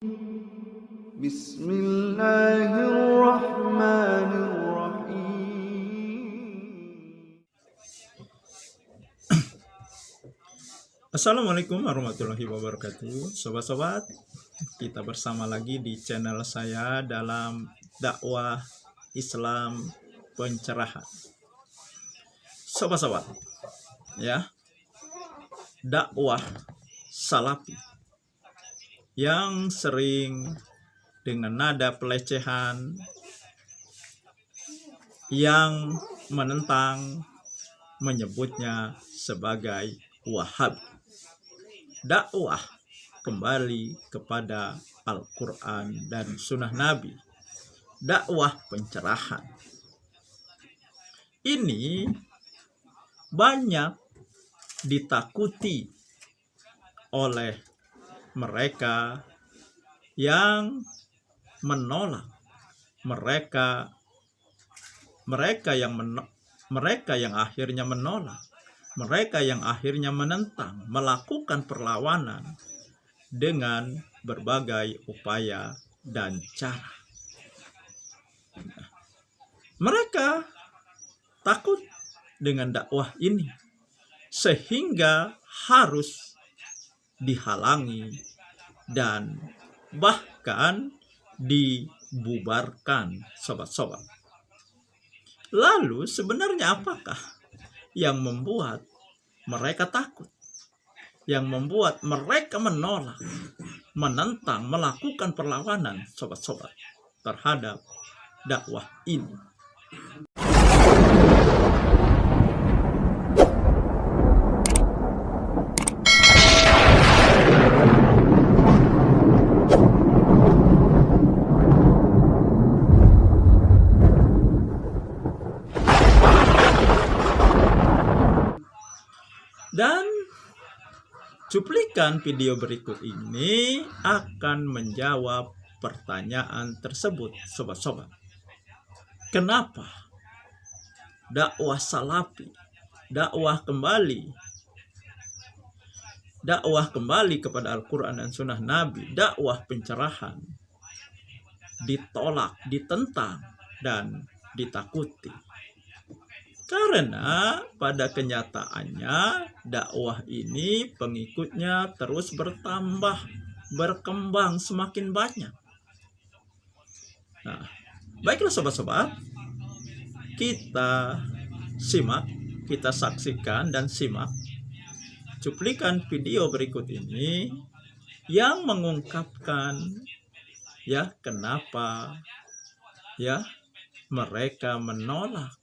Bismillahirrahmanirrahim. Assalamualaikum warahmatullahi wabarakatuh. Sobat-sobat, kita bersama lagi di channel saya dalam dakwah Islam pencerahan. Sobat-sobat, ya, dakwah salafi yang sering dengan nada pelecehan yang menentang, menyebutnya sebagai Wahhabi. Dakwah kembali kepada Al-Quran dan Sunnah Nabi. Dakwah pencerahan. Ini banyak ditakuti oleh mereka yang menolak, mereka yang akhirnya menolak, mereka yang akhirnya menentang, melakukan perlawanan dengan berbagai upaya dan cara. Mereka takut dengan dakwah ini sehingga harus dihalangi dan bahkan dibubarkan, sobat-sobat. Lalu sebenarnya apakah yang membuat mereka takut, yang membuat mereka menolak, menentang, melakukan perlawanan, sobat-sobat, terhadap dakwah ini? Dan cuplikan video berikut ini akan menjawab pertanyaan tersebut, sobat-sobat. Kenapa dakwah salafi, dakwah kembali kepada Al-Quran dan Sunnah Nabi, dakwah pencerahan ditolak, ditentang, dan ditakuti? Karena pada kenyataannya dakwah ini pengikutnya terus bertambah, berkembang semakin banyak. Nah, baiklah sobat-sobat, kita simak, kita saksikan dan simak cuplikan video berikut ini yang mengungkapkan ya kenapa ya mereka menolak,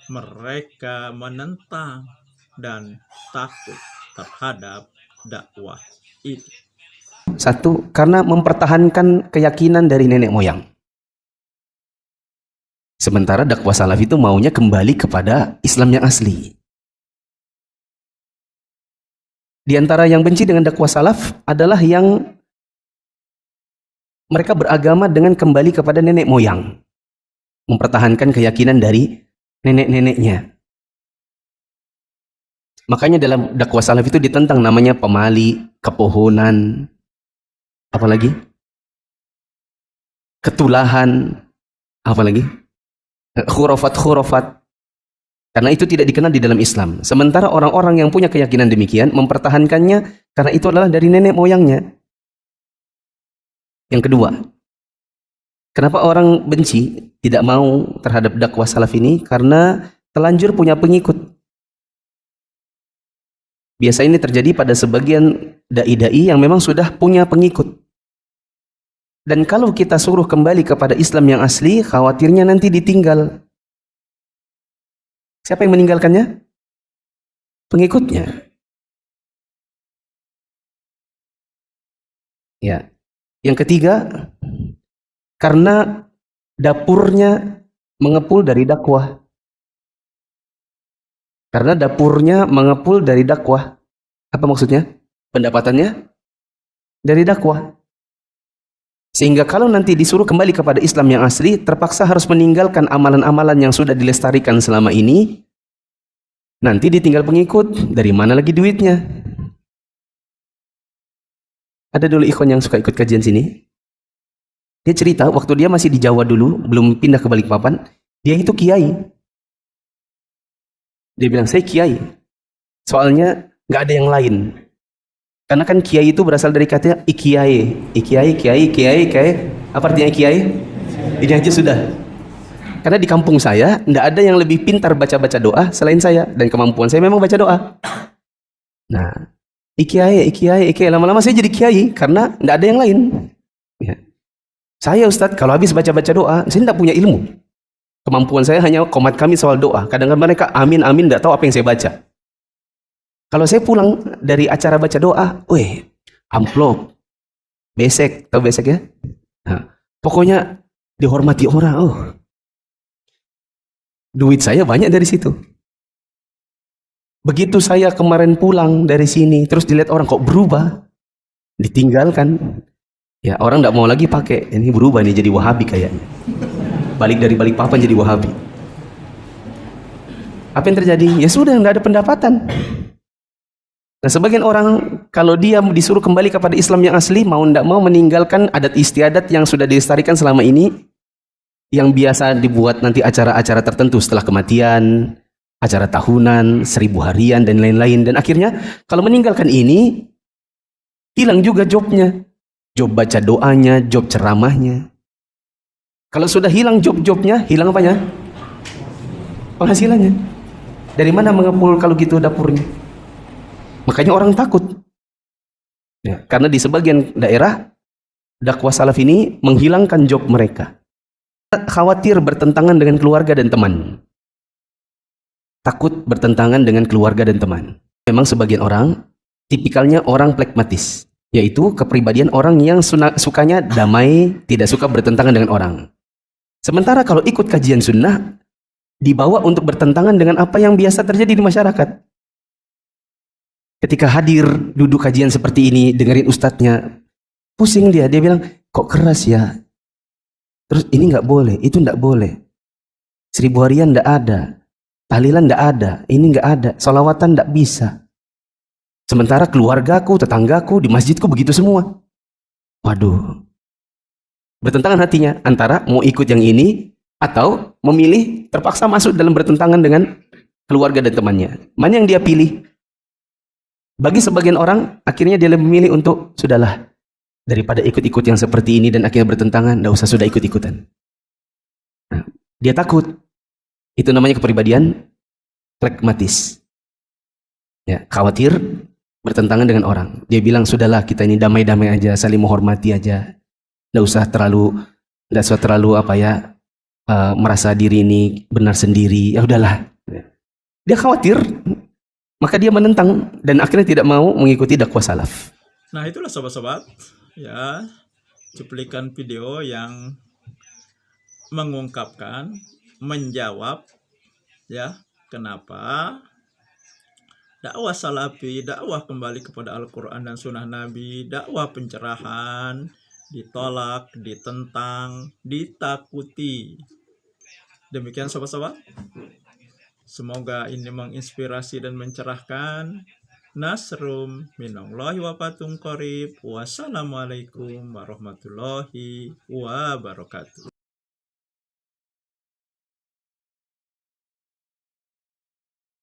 mereka menentang dan takut terhadap dakwah ini. Satu, karena mempertahankan keyakinan dari nenek moyang. Sementara dakwah salaf itu maunya kembali kepada Islam yang asli. Di antara yang benci dengan dakwah salaf adalah yang mereka beragama dengan kembali kepada nenek moyang. Mempertahankan keyakinan dari nenek-neneknya. Makanya dalam dakwah salaf itu ditentang namanya pemali, kepohonan, apalagi ketulahan, apalagi khurafat. Karena itu tidak dikenal di dalam Islam. Sementara orang-orang yang punya keyakinan demikian mempertahankannya karena itu adalah dari nenek moyangnya. Yang kedua, kenapa orang benci, tidak mau terhadap dakwah salaf ini? Karena telanjur punya pengikut. Biasa ini terjadi pada sebagian dai-dai yang memang sudah punya pengikut. Dan kalau kita suruh kembali kepada Islam yang asli, khawatirnya nanti ditinggal. Siapa yang meninggalkannya? Pengikutnya. Ya. Yang ketiga, karena dapurnya mengepul dari dakwah. Karena dapurnya mengepul dari dakwah. Apa maksudnya? Pendapatannya dari dakwah. Sehingga kalau nanti disuruh kembali kepada Islam yang asli, terpaksa harus meninggalkan amalan-amalan yang sudah dilestarikan selama ini. Nanti ditinggal pengikut, dari mana lagi duitnya? Ada dulu ikhwan yang suka ikut kajian sini. Dia cerita waktu dia masih di Jawa dulu, belum pindah ke Balikpapan, dia itu kiai. Dia bilang, saya kiai. Soalnya nggak ada yang lain. Karena kan kiai itu berasal dari kata ikiai. Ikiai, kiai, kiai, kiai. Apa artinya kiai? Ini aja sudah. Karena di kampung saya, nggak ada yang lebih pintar baca-baca doa selain saya. Dan kemampuan saya memang baca doa. Nah, ikiai, ikiai, ikiai. Lama-lama saya jadi kiai, karena nggak ada yang lain. Ya. Saya Ustadz, kalau habis baca-baca doa, saya tidak punya ilmu. Kemampuan saya hanya komat kami soal doa. Kadang-kadang mereka amin, amin, nggak tahu apa yang saya baca. Kalau saya pulang dari acara baca doa, weh, amplop, besek, tahu besek ya? Nah, pokoknya dihormati orang. Oh, duit saya banyak dari situ. Begitu saya kemarin pulang dari sini, terus dilihat orang kok berubah, ditinggalkan. Ya orang nggak mau lagi pakai, ini berubah nih jadi Wahabi kayaknya. Balik dari Balikpapan jadi Wahabi. Apa yang terjadi? Ya sudah, nggak ada pendapatan. Nah, sebagian orang kalau dia disuruh kembali kepada Islam yang asli, mau ndak mau meninggalkan adat istiadat yang sudah dilestarikan selama ini, yang biasa dibuat nanti acara-acara tertentu setelah kematian, acara tahunan, 1000 harian dan lain-lain. Dan akhirnya kalau meninggalkan ini, hilang juga jobnya, job baca doanya, job ceramahnya. Kalau sudah hilang job-jobnya, hilang apanya? Penghasilannya. Dari mana mengepul kalau gitu dapurnya? Makanya orang takut. Ya, karena di sebagian daerah, dakwah salaf ini menghilangkan job mereka. Khawatir bertentangan dengan keluarga dan teman. Takut bertentangan dengan keluarga dan teman. Memang sebagian orang, tipikalnya orang pragmatis. Yaitu kepribadian orang yang sukanya damai, tidak suka bertentangan dengan orang. Sementara kalau ikut kajian sunnah, dibawa untuk bertentangan dengan apa yang biasa terjadi di masyarakat. Ketika hadir, duduk kajian seperti ini, dengerin ustadznya, pusing dia bilang, kok keras ya? Terus ini nggak boleh, itu nggak boleh. 1000 harian nggak ada, tahlilan nggak ada, ini nggak ada, sholawatan nggak bisa. Sementara keluargaku, tetanggaku, di masjidku begitu semua. Waduh. Bertentangan hatinya antara mau ikut yang ini atau memilih terpaksa masuk dalam bertentangan dengan keluarga dan temannya. Mana yang dia pilih? Bagi sebagian orang, akhirnya dia lebih memilih untuk, sudahlah, daripada ikut-ikut yang seperti ini dan akhirnya bertentangan, tidak usah sudah ikut-ikutan. Nah, dia takut. Itu namanya kepribadian pragmatis. Ya, khawatir bertentangan dengan orang. Dia bilang, sudahlah, kita ini damai-damai aja, saling menghormati aja. Tidak usah terlalu merasa diri ini benar sendiri. Ya udahlah. Dia khawatir. Maka dia menentang dan akhirnya tidak mau mengikuti dakwah salaf. Nah, itulah sobat-sobat, ya, cuplikan video yang mengungkapkan, menjawab, ya, kenapa dakwah salafi, dakwah kembali kepada Al-Quran dan Sunnah Nabi, dakwah pencerahan ditolak, ditentang, ditakuti. Demikian sobat-sobat. Semoga ini menginspirasi dan mencerahkan. Nasrum minallahi wa fathun qarib. Wassalamualaikum warahmatullahi wabarakatuh.